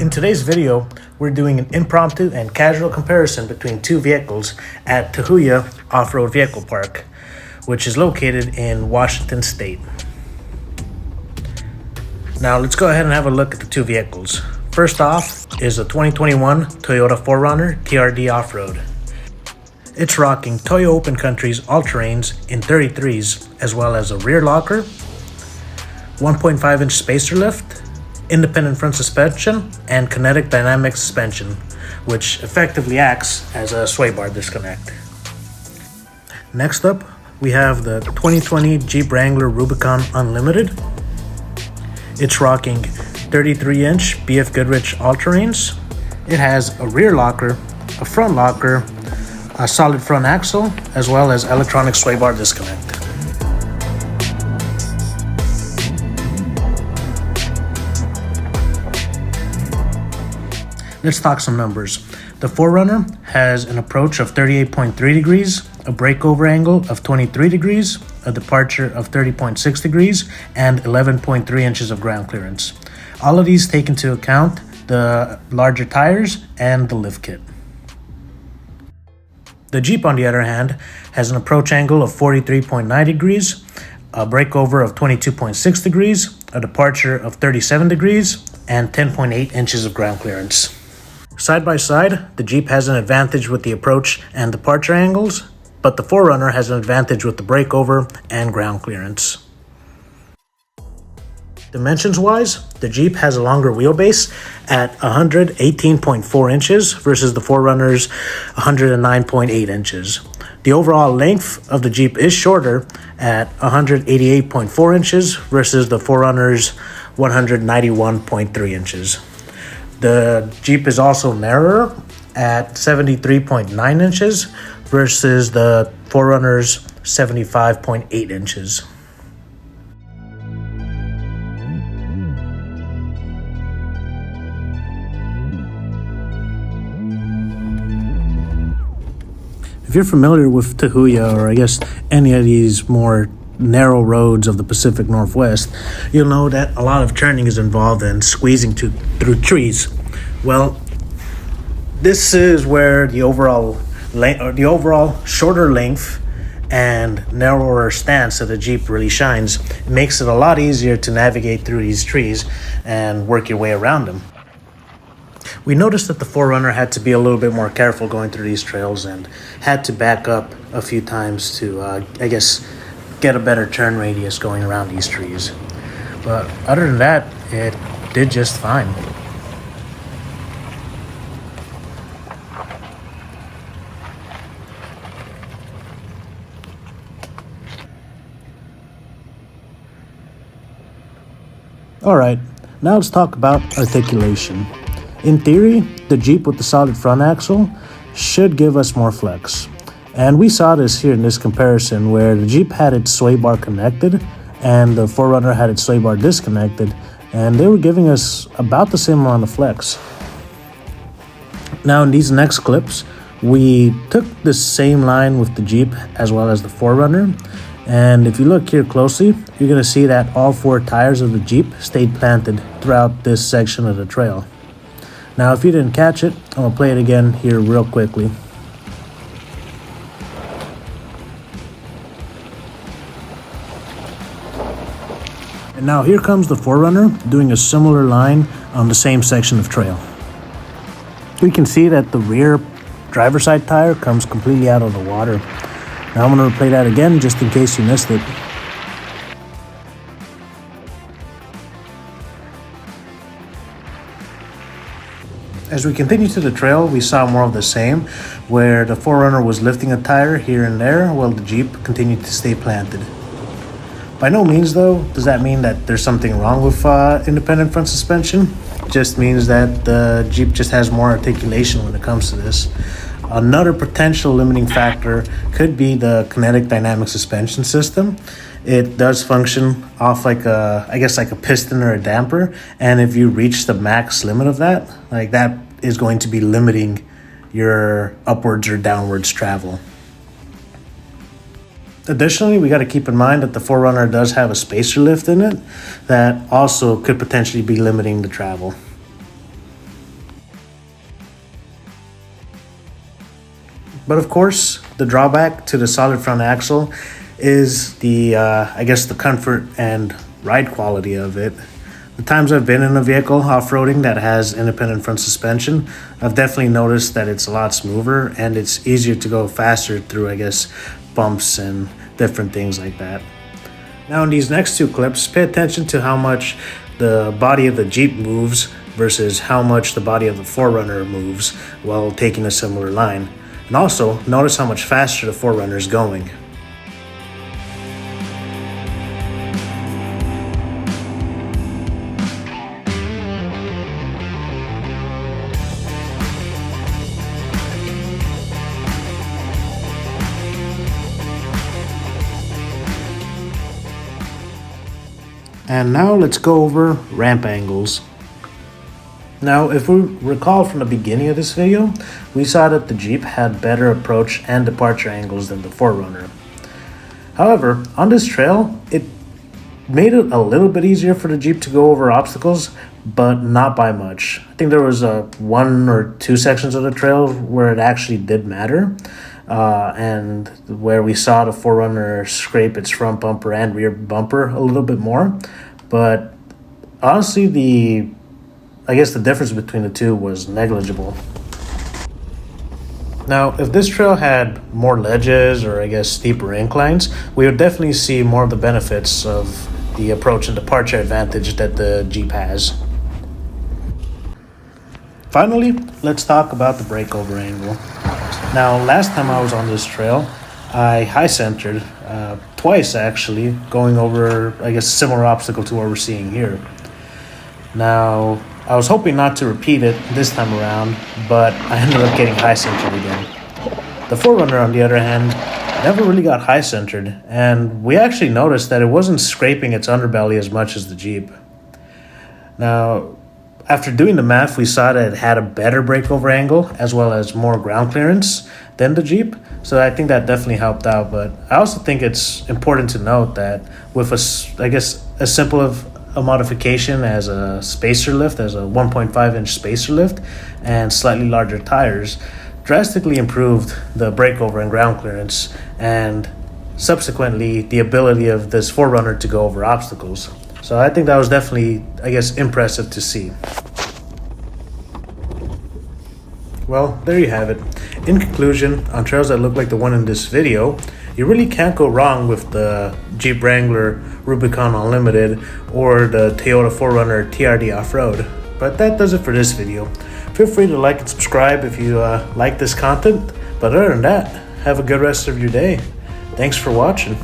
In today's video, we're doing an impromptu and casual comparison between two vehicles at Tahuya Off-Road Vehicle Park, which is located in Washington State. Now let's go ahead and have a look at the two vehicles. First off is a 2021 Toyota 4Runner TRD Off-Road. It's rocking Toyo Open Country's all-terrains in 33s, as well as a rear locker, 1.5-inch spacer lift, independent front suspension, and kinetic dynamic suspension, which effectively acts as a sway bar disconnect. Next up, we have the 2020 Jeep Wrangler Rubicon Unlimited. It's rocking 33-inch BF Goodrich all-terrains. It has a rear locker, a front locker, a solid front axle, as well as electronic sway bar disconnect. Let's talk some numbers. The 4Runner has an approach of 38.3 degrees, a breakover angle of 23 degrees, a departure of 30.6 degrees, and 11.3 inches of ground clearance. All of these take into account the larger tires and the lift kit. The Jeep, on the other hand, has an approach angle of 43.9 degrees, a breakover of 22.6 degrees, a departure of 37 degrees, and 10.8 inches of ground clearance. Side by side, the Jeep has an advantage with the approach and departure angles, but the 4Runner has an advantage with the breakover and ground clearance. Dimensions-wise, the Jeep has a longer wheelbase at 118.4 inches versus the 4Runner's 109.8 inches. The overall length of the Jeep is shorter at 188.4 inches versus the 4Runner's 191.3 inches. The Jeep is also narrower at 73.9 inches versus the 4Runner's 75.8 inches. If you're familiar with Tahuya, or I guess any of these more narrow roads of the Pacific Northwest, you'll know that a lot of turning is involved in squeezing through trees. Well, this is where the overall shorter length and narrower stance of the Jeep really shines. It makes it a lot easier to navigate through these trees and work your way around them. We noticed that the 4Runner had to be a little bit more careful going through these trails and had to back up a few times to, get a better turn radius going around these trees. But other than that, it did just fine. Alright, now let's talk about articulation. In theory, the Jeep with the solid front axle should give us more flex. And we saw this here in this comparison where the Jeep had its sway bar connected and the 4Runner had its sway bar disconnected, and they were giving us about the same amount of flex. Now in these next clips, we took the same line with the Jeep as well as the 4Runner, and if you look here closely, you're going to see that all four tires of the Jeep stayed planted throughout this section of the trail. Now if you didn't catch it, I'm going to play it again here real quickly. And now here comes the 4Runner doing a similar line on the same section of trail. We can see that the rear driver's side tire comes completely out of the water. Now I'm going to replay that again just in case you missed it. As we continued to the trail, we saw more of the same, where the 4Runner was lifting a tire here and there while the Jeep continued to stay planted. By no means, though, does that mean that there's something wrong with independent front suspension. It just means that the Jeep just has more articulation when it comes to this. Another potential limiting factor could be the kinetic dynamic suspension system. It does function off like a piston or a damper, and if you reach the max limit of that, like that is going to be limiting your upwards or downwards travel. Additionally, we got to keep in mind that the 4Runner does have a spacer lift in it that also could potentially be limiting the travel. But of course, the drawback to the solid front axle is the comfort and ride quality of it. The times I've been in a vehicle off-roading that has independent front suspension, I've definitely noticed that it's a lot smoother and it's easier to go faster through, bumps and different things like that. Now in these next two clips, pay attention to how much the body of the Jeep moves versus how much the body of the 4Runner moves while taking a similar line. And also, notice how much faster the 4Runner is going. And now let's go over ramp angles. Now, if we recall from the beginning of this video, we saw that the Jeep had better approach and departure angles than the 4Runner. However, on this trail, it made it a little bit easier for the Jeep to go over obstacles, but not by much. I think there was one or two sections of the trail where it actually did matter, and where we saw the 4Runner scrape its front bumper and rear bumper a little bit more. But honestly, the difference between the two was negligible. Now, if this trail had more ledges or steeper inclines, we would definitely see more of the benefits of the approach and departure advantage that the Jeep has. Finally, let's talk about the breakover angle. Now, last time I was on this trail, I high-centered twice actually, going over a similar obstacle to what we're seeing here. Now, I was hoping not to repeat it this time around, but I ended up getting high-centered again. The 4Runner, on the other hand, never really got high-centered, and we actually noticed that it wasn't scraping its underbelly as much as the Jeep. Now, after doing the math, we saw that it had a better breakover angle as well as more ground clearance than the Jeep, so I think that definitely helped out. But I also think it's important to note that with as simple of a modification as a spacer lift, as a 1.5-inch spacer lift, and slightly larger tires, drastically improved the breakover and ground clearance, and subsequently the ability of this 4Runner to go over obstacles. So I think that was definitely, impressive to see. Well, there you have it. In conclusion, on trails that look like the one in this video, you really can't go wrong with the Jeep Wrangler Rubicon Unlimited or the Toyota 4Runner TRD Off-Road. But that does it for this video. Feel free to like and subscribe if you like this content. But other than that, have a good rest of your day. Thanks for watching.